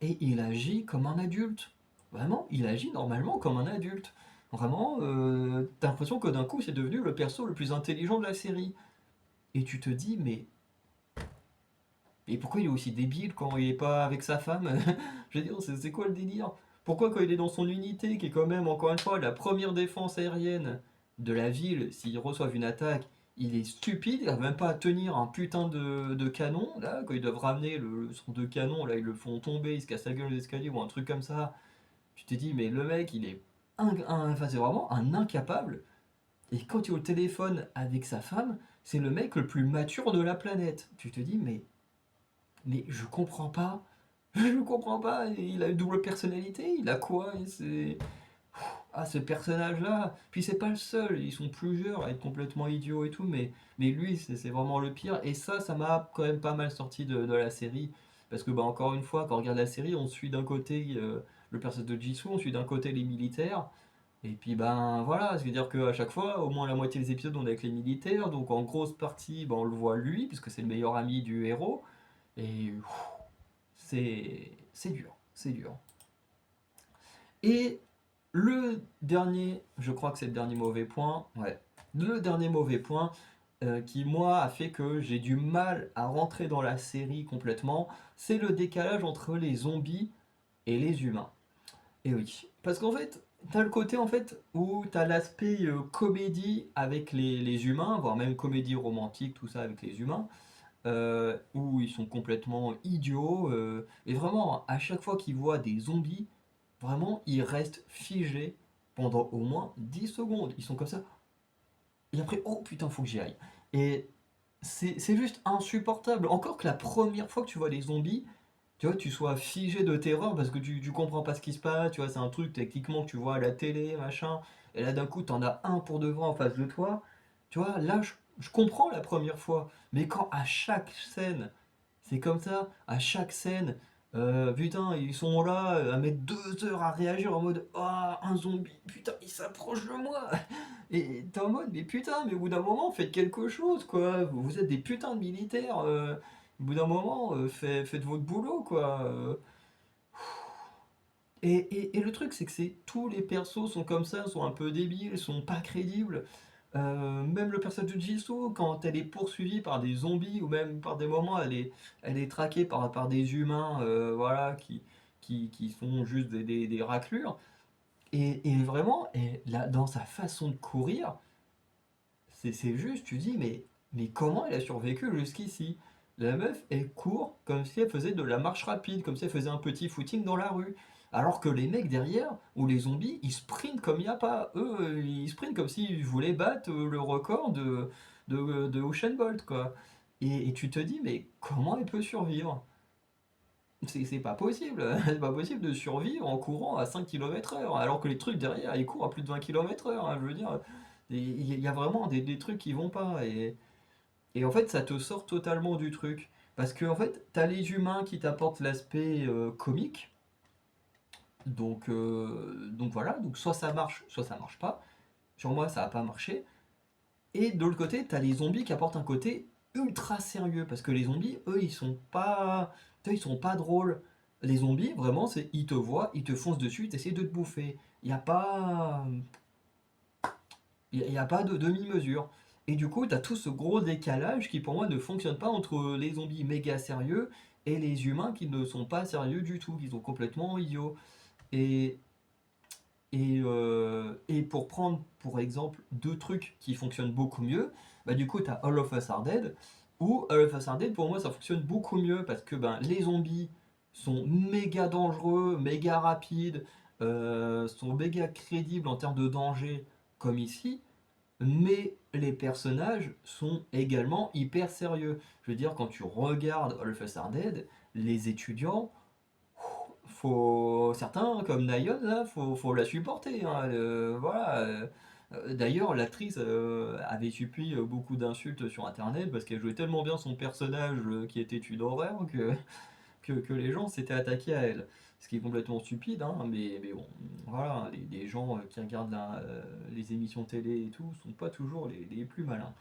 et il agit comme un adulte. Vraiment, il agit normalement comme un adulte. Vraiment, t'as l'impression que d'un coup, c'est devenu le perso le plus intelligent de la série. Et tu te dis, mais Et pourquoi il est aussi débile quand il est pas avec sa femme? Je veux dire, c'est quoi le délire? Pourquoi quand il est dans son unité, qui est quand même, encore une fois, la première défense aérienne de la ville, s'ils reçoivent une attaque, il est stupide, il n'arrive même pas à tenir un putain de canon, là, quand ils doivent ramener son de canon, là, ils le font tomber, il se casse la gueule aux escaliers ou un truc comme ça. Tu te dis, mais le mec, il est enfin, c'est vraiment un incapable. Et quand il est au téléphone avec sa femme, c'est le mec le plus mature de la planète. Tu te dis, mais je comprends pas. Je comprends pas. Il a une double personnalité. Il a quoi? Ah, ce personnage-là. Puis c'est pas le seul. Ils sont plusieurs à être complètement idiots et tout. Mais lui, c'est vraiment le pire. Et ça m'a quand même pas mal sorti de la série. Parce que, bah, encore une fois, quand on regarde la série, on suit d'un côté le personnage de Jisoo, on suit d'un côté les militaires. Et puis ben voilà, c'est-à-dire qu'à chaque fois, au moins la moitié des épisodes, on est avec les militaires, donc en grosse partie, ben, on le voit lui, puisque c'est le meilleur ami du héros, et c'est dur, c'est dur. Et le dernier, je crois que c'est le dernier mauvais point, ouais, le dernier mauvais point qui moi a fait que j'ai du mal à rentrer dans la série complètement, c'est le décalage entre les zombies et les humains. Et oui, parce qu'en fait, t'as le côté en fait où t'as l'aspect comédie avec les humains, voire même comédie romantique, tout ça avec les humains, où ils sont complètement idiots. Et vraiment, à chaque fois qu'ils voient des zombies, vraiment, ils restent figés pendant au moins 10 secondes. Ils sont comme ça. Et après, oh putain, faut que j'y aille. Et c'est juste insupportable. Encore que la première fois que tu vois les zombies, tu vois, tu sois figé de terreur parce que tu comprends pas ce qui se passe, tu vois, c'est un truc techniquement que tu vois à la télé, machin, et là d'un coup t'en as un pour de vrai en face de toi, tu vois, là je comprends la première fois, mais quand à chaque scène, c'est comme ça, à chaque scène, putain, ils sont là à mettre 2 heures à réagir en mode, ah, un zombie, putain, il s'approche de moi, et t'es en mode, mais putain, mais au bout d'un moment, faites quelque chose, quoi. Vous êtes des putains de militaires. Au bout d'un moment, faites votre boulot, quoi. Et le truc, c'est que tous les persos sont comme ça, sont un peu débiles, sont pas crédibles. Même le personnage de Jisoo, quand elle est poursuivie par des zombies, ou même par des moments, elle est traquée par des humains, voilà, qui sont juste des raclures. Et vraiment, là, dans sa façon de courir, c'est juste, tu dis, mais comment elle a survécu jusqu'ici? La meuf, elle court comme si elle faisait de la marche rapide, comme si elle faisait un petit footing dans la rue. Alors que les mecs derrière, ou les zombies, ils sprintent comme il n'y a pas. Eux, ils sprintent comme s'ils voulaient battre le record de Usain Bolt, quoi. Et tu te dis, mais comment elle peut survivre? C'est pas possible. C'est pas possible de survivre en courant à 5 km/h, alors que les trucs derrière, ils courent à plus de 20 km/h, hein, je veux dire, il y a vraiment des trucs qui vont pas. Et en fait, ça te sort totalement du truc. Parce que, en fait, t'as les humains qui t'apportent l'aspect comique. Donc voilà, donc soit ça marche, soit ça marche pas. Sur moi, ça a pas marché. Et de l'autre côté, t'as les zombies qui apportent un côté ultra sérieux. Parce que les zombies, eux, ils sont pas drôles. Les zombies, vraiment, c'est ils te voient, ils te foncent dessus, ils essaient de te bouffer. Il y a pas de demi-mesure. Et du coup, t'as tout ce gros décalage qui, pour moi, ne fonctionne pas entre les zombies méga sérieux et les humains qui ne sont pas sérieux du tout, qui sont complètement idiots. Et, et pour prendre, pour exemple, deux trucs qui fonctionnent beaucoup mieux, bah du coup, t'as All of Us Are Dead, où All of Us Are Dead, pour moi, ça fonctionne beaucoup mieux parce que ben, les zombies sont méga dangereux, méga rapides, sont méga crédibles en termes de danger, comme ici, mais les personnages sont également hyper sérieux. Je veux dire, quand tu regardes All of Us Are Dead, les étudiants, certains comme Nayeon là, faut la supporter, hein, voilà. D'ailleurs, l'actrice avait subi beaucoup d'insultes sur internet parce qu'elle jouait tellement bien son personnage qui était une horreur que les gens s'étaient attaqués à elle. Ce qui est complètement stupide, hein, mais bon, voilà, les gens qui regardent les émissions télé et tout sont pas toujours les plus malins.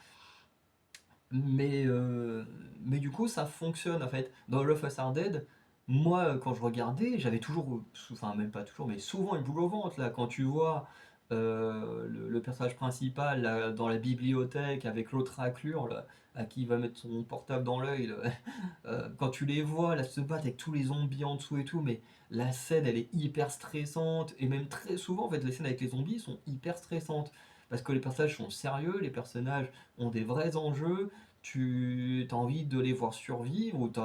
Mais, euh, mais du coup, ça fonctionne en fait. Dans Love Us Are Dead, moi, quand je regardais, j'avais toujours, enfin, même pas toujours, mais souvent une boule au ventre là. Quand tu vois le personnage principal là, dans la bibliothèque avec l'autre raclure là, à qui il va mettre son portable dans l'œil. Là. Quand tu les vois là se battre avec tous les zombies en dessous et tout, mais la scène elle est hyper stressante et même très souvent en fait les scènes avec les zombies sont hyper stressantes parce que les personnages sont sérieux, les personnages ont des vrais enjeux, tu as envie de les voir survivre ou que tu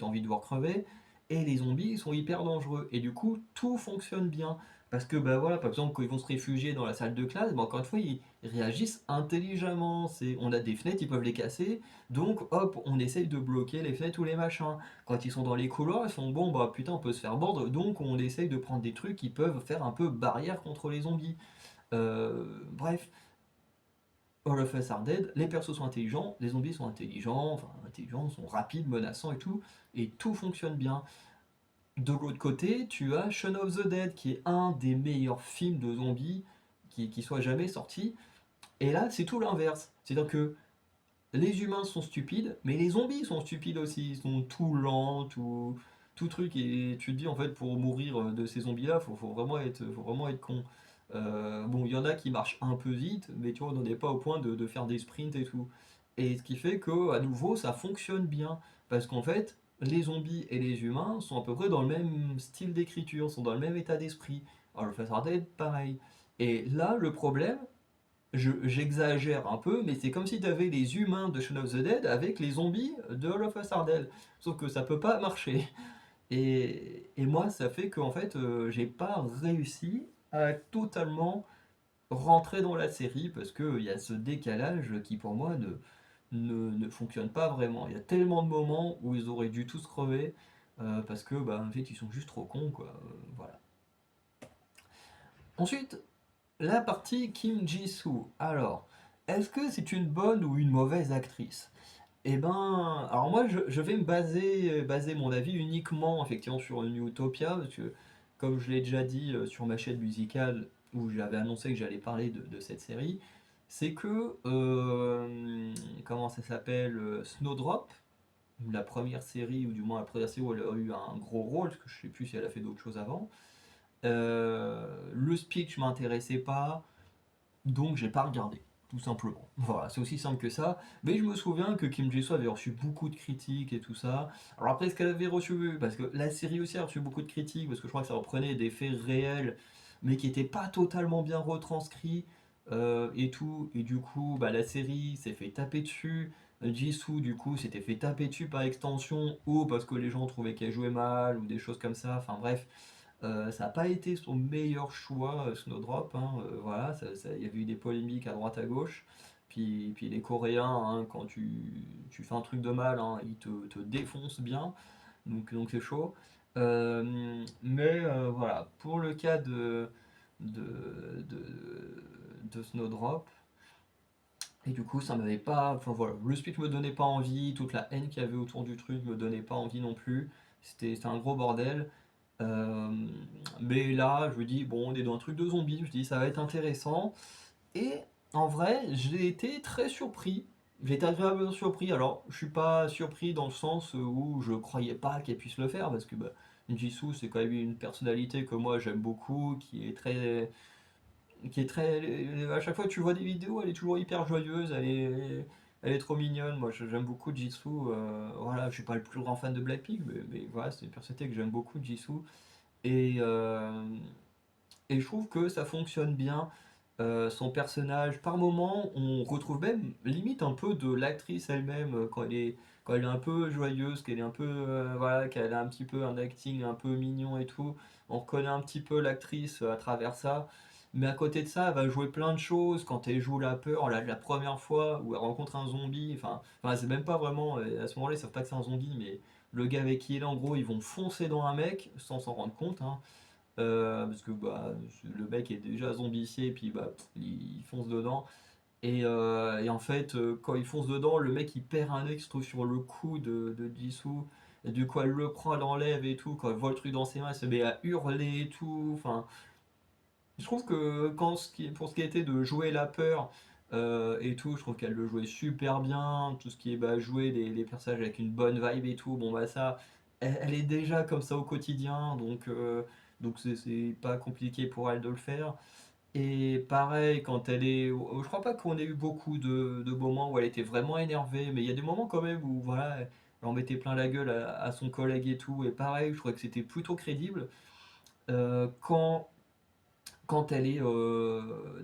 as envie de voir crever et les zombies sont hyper dangereux et du coup tout fonctionne bien. Parce que, bah voilà, par exemple, quand ils vont se réfugier dans la salle de classe, bah, encore une fois, ils réagissent intelligemment. On a des fenêtres, ils peuvent les casser, donc hop, on essaye de bloquer les fenêtres ou les machins. Quand ils sont dans les couloirs, ils sont bon, bah putain, on peut se faire mordre, donc on essaye de prendre des trucs qui peuvent faire un peu barrière contre les zombies. Bref, All of Us Are Dead, les persos sont intelligents, les zombies sont intelligents, enfin intelligents, sont rapides, menaçants et tout fonctionne bien. De l'autre côté, tu as Shaun of the Dead, qui est un des meilleurs films de zombies qui soit jamais sorti. Et là, c'est tout l'inverse. C'est-à-dire que les humains sont stupides, mais les zombies sont stupides aussi. Ils sont tout lents, tout truc. Et tu te dis, en fait, pour mourir de ces zombies-là, faut vraiment être con. Bon, il y en a qui marchent un peu vite, mais tu vois, on n'en est pas au point de faire des sprints et tout. Et ce qui fait que, à nouveau, ça fonctionne bien. Parce qu'en fait, les zombies et les humains sont à peu près dans le même style d'écriture, sont dans le même état d'esprit. Alors, le Facer Dead, pareil. Et là, le problème, j'exagère un peu, mais c'est comme si tu avais les humains de Shaun of the Dead avec les zombies de All of Us Are Dead. Sauf que ça peut pas marcher. Et moi, ça fait qu'en fait, j'ai pas réussi à totalement rentrer dans la série parce qu'il y a ce décalage qui, pour moi, ne fonctionne pas vraiment. Il y a tellement de moments où ils auraient dû tous crever parce que, bah, en fait, ils sont juste trop cons, quoi. Voilà. Ensuite, la partie Kim Ji-soo. Alors, est-ce que c'est une bonne ou une mauvaise actrice? Eh ben, alors moi je vais me baser mon avis uniquement effectivement sur une Utopia, parce que comme je l'ai déjà dit sur ma chaîne musicale où j'avais annoncé que j'allais parler de cette série, c'est que, comment ça s'appelle, Snowdrop, la première série, ou du moins la première série où elle a eu un gros rôle, parce que je sais plus si elle a fait d'autres choses avant, le speech m'intéressait pas, donc j'ai pas regardé, tout simplement. Voilà, c'est aussi simple que ça. Mais je me souviens que Kim Ji-soo avait reçu beaucoup de critiques et tout ça. Alors après, est-ce qu'elle avait reçu, parce que la série aussi a reçu beaucoup de critiques, parce que je crois que ça reprenait des faits réels, mais qui n'étaient pas totalement bien retranscrits et tout. Et du coup, bah, la série s'est fait taper dessus. Jisoo, du coup, s'était fait taper dessus par extension, ou parce que les gens trouvaient qu'elle jouait mal, ou des choses comme ça. Enfin bref, ça n'a pas été son meilleur choix, Snowdrop, hein, voilà, il y avait eu des polémiques à droite à gauche. Puis les Coréens, hein, quand tu fais un truc de mal, hein, ils te défoncent bien, donc c'est chaud. Mais voilà, pour le cas de Snowdrop, et du coup ça m'avait pas. Enfin voilà, le speech me donnait pas envie, toute la haine qu'il y avait autour du truc me donnait pas envie non plus. C'était un gros bordel. Euh, mais là, je me dis, bon, on est dans un truc de zombie, je me dis, ça va être intéressant. Et en vrai, j'ai été très surpris. J'ai été agréablement surpris. Alors, je suis pas surpris dans le sens où je croyais pas qu'elle puisse le faire, parce que bah, Jisoo, c'est quand même une personnalité que moi j'aime beaucoup, à chaque fois que tu vois des vidéos, elle est toujours hyper joyeuse, elle est trop mignonne. Moi, j'aime beaucoup Jisoo. Voilà, je suis pas le plus grand fan de Blackpink, mais voilà, c'est une personnalité que j'aime beaucoup, Jisoo. Et, euh, et je trouve que ça fonctionne bien. Son personnage, par moments, on retrouve même limite un peu de l'actrice elle-même quand elle est un peu joyeuse, qu'elle est un peu, voilà, qu'elle a un petit peu un acting un peu mignon et tout. On reconnaît un petit peu l'actrice à travers ça. Mais à côté de ça, elle va jouer plein de choses. Quand elle joue la peur, la première fois où elle rencontre un zombie, enfin c'est même pas vraiment, à ce moment-là, ils savent pas que c'est un zombie, mais le gars avec qui il est, en gros, ils vont foncer dans un mec sans s'en rendre compte, hein. Parce que bah, le mec est déjà zombifié, puis bah, il fonce dedans. Et en fait, quand il fonce dedans, le mec il perd un œil qui se trouve sur le cou de Jisoo. Et du coup, elle le prend, elle l'enlève et tout. Quand elle voit le truc dans ses mains, elle se met à hurler et tout. Enfin, je trouve que pour ce qui était de jouer la peur et tout, je trouve qu'elle le jouait super bien. Tout ce qui est bah, jouer les personnages avec une bonne vibe et tout, bon bah ça, elle est déjà comme ça au quotidien, donc c'est pas compliqué pour elle de le faire. Et pareil, quand elle est. Je crois pas qu'on ait eu beaucoup de moments où elle était vraiment énervée, mais il y a des moments quand même où voilà, elle en mettait plein la gueule à son collègue et tout. Et pareil, je trouvais que c'était plutôt crédible. Euh, quand, quand elle est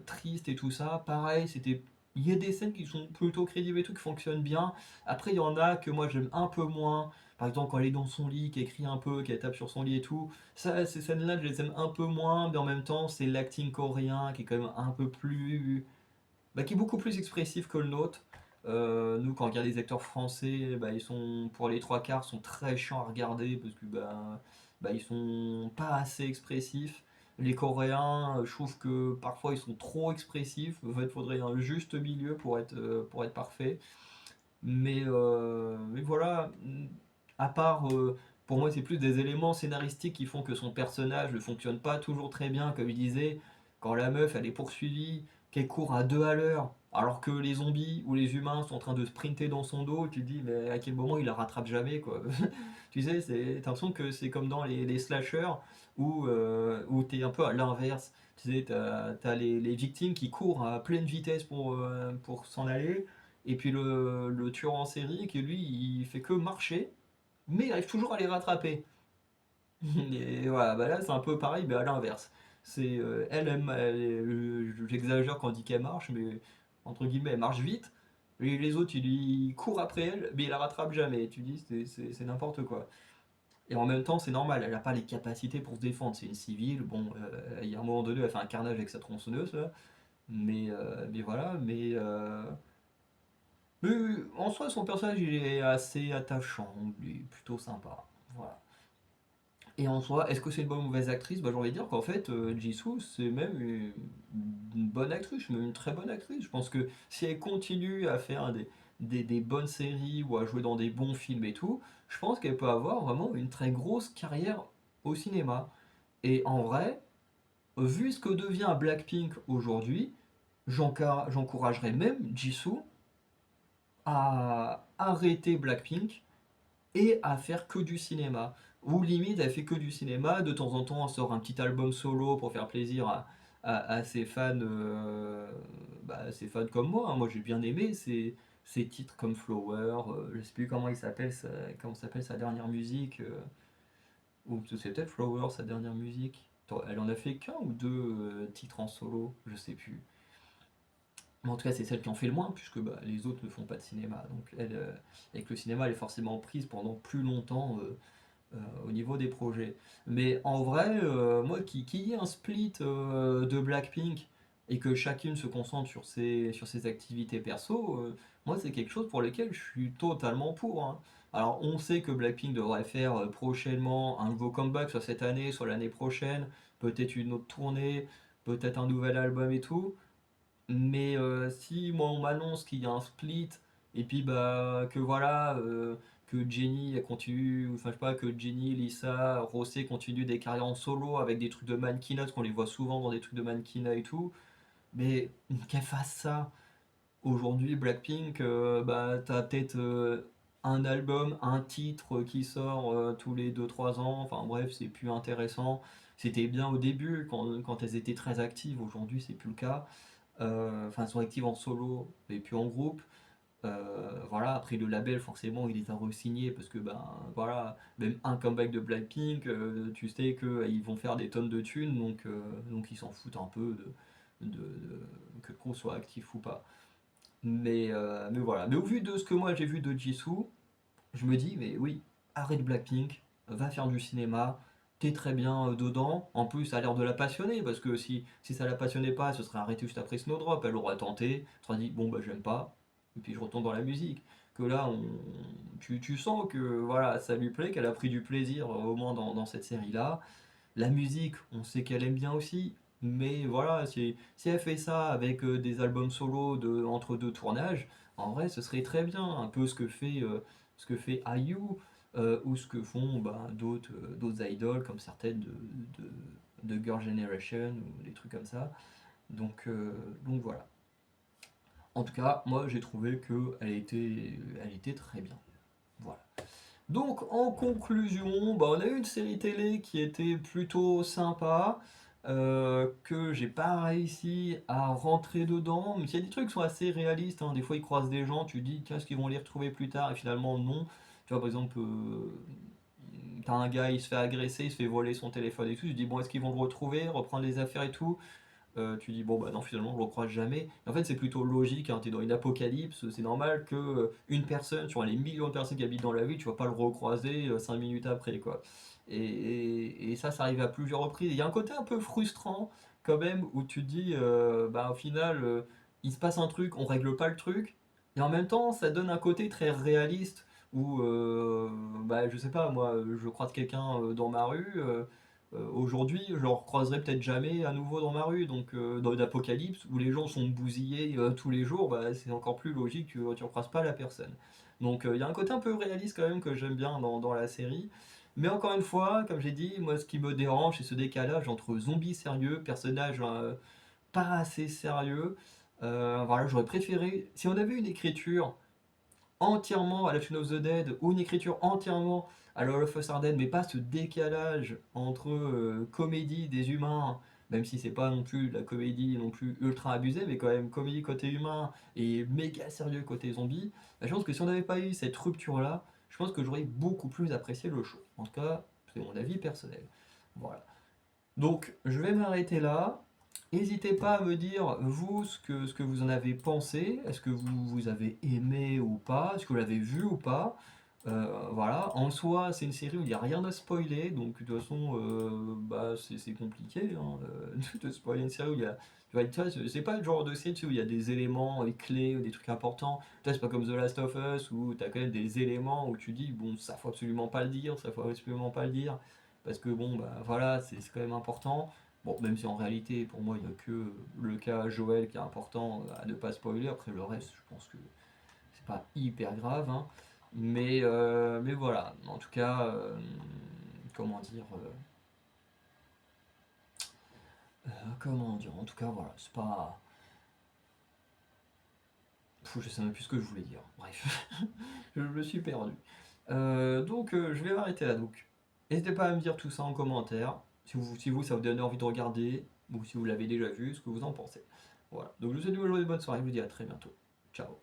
triste et tout ça, pareil, c'était. Il y a des scènes qui sont plutôt crédibles et tout, qui fonctionnent bien. Après, il y en a que moi j'aime un peu moins. Par exemple, quand elle est dans son lit, qu'elle crie un peu, qu'elle tape sur son lit et tout. Ça, ces scènes-là, je les aime un peu moins, mais en même temps, c'est l'acting coréen qui est quand même un peu plus. Bah, qui est beaucoup plus expressif que le nôtre. Nous, quand on regarde les acteurs français, bah, ils sont, pour les trois quarts, sont très chiants à regarder parce que ils sont pas assez expressifs. Les Coréens, je trouve que parfois ils sont trop expressifs. En fait, il faudrait un juste milieu pour être parfait. Mais voilà, à part, pour moi, c'est plus des éléments scénaristiques qui font que son personnage ne fonctionne pas toujours très bien, comme il disait, quand la meuf elle est poursuivie, qu'elle court à 2 à l'heure, alors que les zombies ou les humains sont en train de sprinter dans son dos, tu te dis, mais à quel moment il la rattrape jamais, quoi. Tu sais, t'as l'impression que c'est comme dans les slashers où t'es un peu à l'inverse. Tu sais, t'as les victimes qui courent à pleine vitesse pour s'en aller, et puis le tueur en série qui lui il fait que marcher, mais il arrive toujours à les rattraper. Et voilà, bah là c'est un peu pareil, mais à l'inverse. C'est j'exagère quand on dit qu'elle marche, mais entre guillemets elle marche vite. Et les autres ils courent après elle, mais ils la rattrapent jamais. Et tu dis c'est n'importe quoi. Et en même temps c'est normal, elle n'a pas les capacités pour se défendre. C'est une civile. Bon, il y a un moment donné elle fait un carnage avec sa tronçonneuse là. Mais voilà, mais en soi, son personnage il est assez attachant, il est plutôt sympa. Voilà. Et en soi, est-ce que c'est une bonne ou mauvaise actrice? Bah, j'ai envie de dire qu'en fait, Jisoo, c'est même une bonne actrice, même une très bonne actrice. Je pense que si elle continue à faire des bonnes séries ou à jouer dans des bons films et tout, je pense qu'elle peut avoir vraiment une très grosse carrière au cinéma. Et en vrai, vu ce que devient Blackpink aujourd'hui, j'encouragerais même Jisoo à arrêter Blackpink et à faire que du cinéma. Ou limite, elle fait que du cinéma, de temps en temps, elle sort un petit album solo pour faire plaisir à ses fans, ses fans comme moi, hein. Moi, j'ai bien aimé ces titres comme Flower, je sais plus comment il s'appelle, comment s'appelle sa dernière musique, ou c'est peut-être Flower, sa dernière musique. Attends, elle en a fait qu'un ou deux titres en solo, je sais plus. Mais en tout cas, c'est celle qui en fait le moins, puisque les autres ne font pas de cinéma. Donc, elle, avec le cinéma, elle est forcément prise pendant plus longtemps au niveau des projets. Mais en vrai, moi, qui y ait un split de Blackpink et que chacune se concentre sur ses activités perso, moi, c'est quelque chose pour lequel je suis totalement pour, hein. Alors, on sait que Blackpink devrait faire prochainement un nouveau comeback, soit cette année, soit l'année prochaine, peut-être une autre tournée, peut-être un nouvel album et tout. Mais si moi on m'annonce qu'il y a un split et puis que voilà que Jenny elle continue, enfin je sais pas, que Jenny, Lisa, Rosé continuent des carrières en solo avec des trucs de mannequinat, parce qu'on les voit souvent dans des trucs de mannequinat et tout, mais qu'elle fasse ça. Aujourd'hui Blackpink, t'as peut-être un album, un titre qui sort tous les 2 3 ans, enfin bref c'est plus intéressant. C'était bien au début quand elles étaient très actives, aujourd'hui c'est plus le cas. Enfin, elles sont actives en solo et puis en groupe. Voilà, après le label, forcément, il les a re-signés parce que, voilà, même un comeback de Blackpink, tu sais qu'ils vont faire des tonnes de thunes, donc ils s'en foutent un peu que qu'on soit actif ou pas. Mais voilà. Mais au vu de ce que moi j'ai vu de Jisoo, je me dis, mais oui, arrête Blackpink, va faire du cinéma, t'es très bien dedans. En plus, ça a l'air de la passionner, parce que si ça la passionnait pas, elle se serait arrêtée juste après Snowdrop. Elle aurait tenté, elle se serait dit, bon, bah, j'aime pas, et puis je retourne dans la musique. Que là, tu sens que voilà, ça lui plaît, qu'elle a pris du plaisir au moins dans cette série-là. La musique, on sait qu'elle aime bien aussi, mais voilà, si elle fait ça avec des albums solo entre deux tournages, en vrai, ce serait très bien, un peu ce que fait IU, ou ce que font d'autres idoles, comme certaines de Girl Generation, ou des trucs comme ça. Donc, euh, donc voilà. En tout cas, moi j'ai trouvé elle était très bien. Voilà. Donc en conclusion, on a eu une série télé qui était plutôt sympa. que j'ai pas réussi à rentrer dedans. Mais il y a des trucs qui sont assez réalistes, hein. Des fois, ils croisent des gens, tu dis, tiens, est-ce qu'ils vont les retrouver plus tard? Et finalement, non. Tu vois, par exemple, t'as un gars, il se fait agresser, il se fait voler son téléphone et tout. Tu dis, bon, est-ce qu'ils vont le retrouver, reprendre les affaires et tout? Tu dis, bon, bah non, finalement, je le croise jamais. Et en fait, c'est plutôt logique, hein. T'es dans une apocalypse, c'est normal que une personne, sur les millions de personnes qui habitent dans la ville, tu vas pas le recroiser 5 minutes après, quoi. Et ça arrive à plusieurs reprises. Il y a un côté un peu frustrant, quand même, où tu te dis, bah au final, il se passe un truc, on règle pas le truc. Et en même temps, ça donne un côté très réaliste, où, bah je sais pas, moi, je croise quelqu'un dans ma rue. Aujourd'hui, je le recroiserai peut-être jamais à nouveau dans ma rue, donc dans une apocalypse où les gens sont bousillés tous les jours, bah, c'est encore plus logique que tu ne recroises pas la personne. Donc il y a un côté un peu réaliste quand même que j'aime bien dans la série. Mais encore une fois, comme j'ai dit, moi ce qui me dérange, c'est ce décalage entre zombies sérieux, personnages pas assez sérieux. Voilà, j'aurais préféré, si on avait une écriture entièrement à la Shaun of the Dead ou une écriture entièrement à Lord of Us Arden, mais pas ce décalage entre comédie des humains, même si c'est pas non plus la comédie non plus ultra abusée, mais quand même comédie côté humain et méga sérieux côté zombie. Bah, je pense que si on n'avait pas eu cette rupture-là, je pense que j'aurais beaucoup plus apprécié le show. En tout cas, c'est mon avis personnel. Voilà. Donc, je vais m'arrêter là. N'hésitez pas à me dire, vous, ce que vous en avez pensé. Est-ce que vous avez aimé ou pas? Est-ce que vous l'avez vu ou pas? Voilà. En soi, c'est une série où il n'y a rien à spoiler. Donc, de toute façon, bah, c'est compliqué hein, de spoiler une série où il y a. Tu vois, c'est pas le genre de série tu sais, où il y a des éléments clés ou des trucs importants. Tu vois, c'est pas comme The Last of Us où tu as quand même des éléments où tu dis, bon, ça faut absolument pas le dire, ça faut absolument pas le dire parce que bon, bah voilà, c'est quand même important. Bon, même si en réalité, pour moi, il n'y a que le cas Joël qui est important à ne pas spoiler. Après, le reste, je pense que c'est pas hyper grave, hein. Mais voilà, en tout cas, comment dire, comment dire, en tout cas, voilà, c'est pas. Je sais même plus ce que je voulais dire. Bref, je me suis perdu. Donc, je vais m'arrêter là. Donc, n'hésitez pas à me dire tout ça en commentaire. Si vous, ça vous donne envie de regarder, ou si vous l'avez déjà vu, ce que vous en pensez. Voilà. Donc, je vous souhaite une bonne soirée. Je vous dis à très bientôt. Ciao.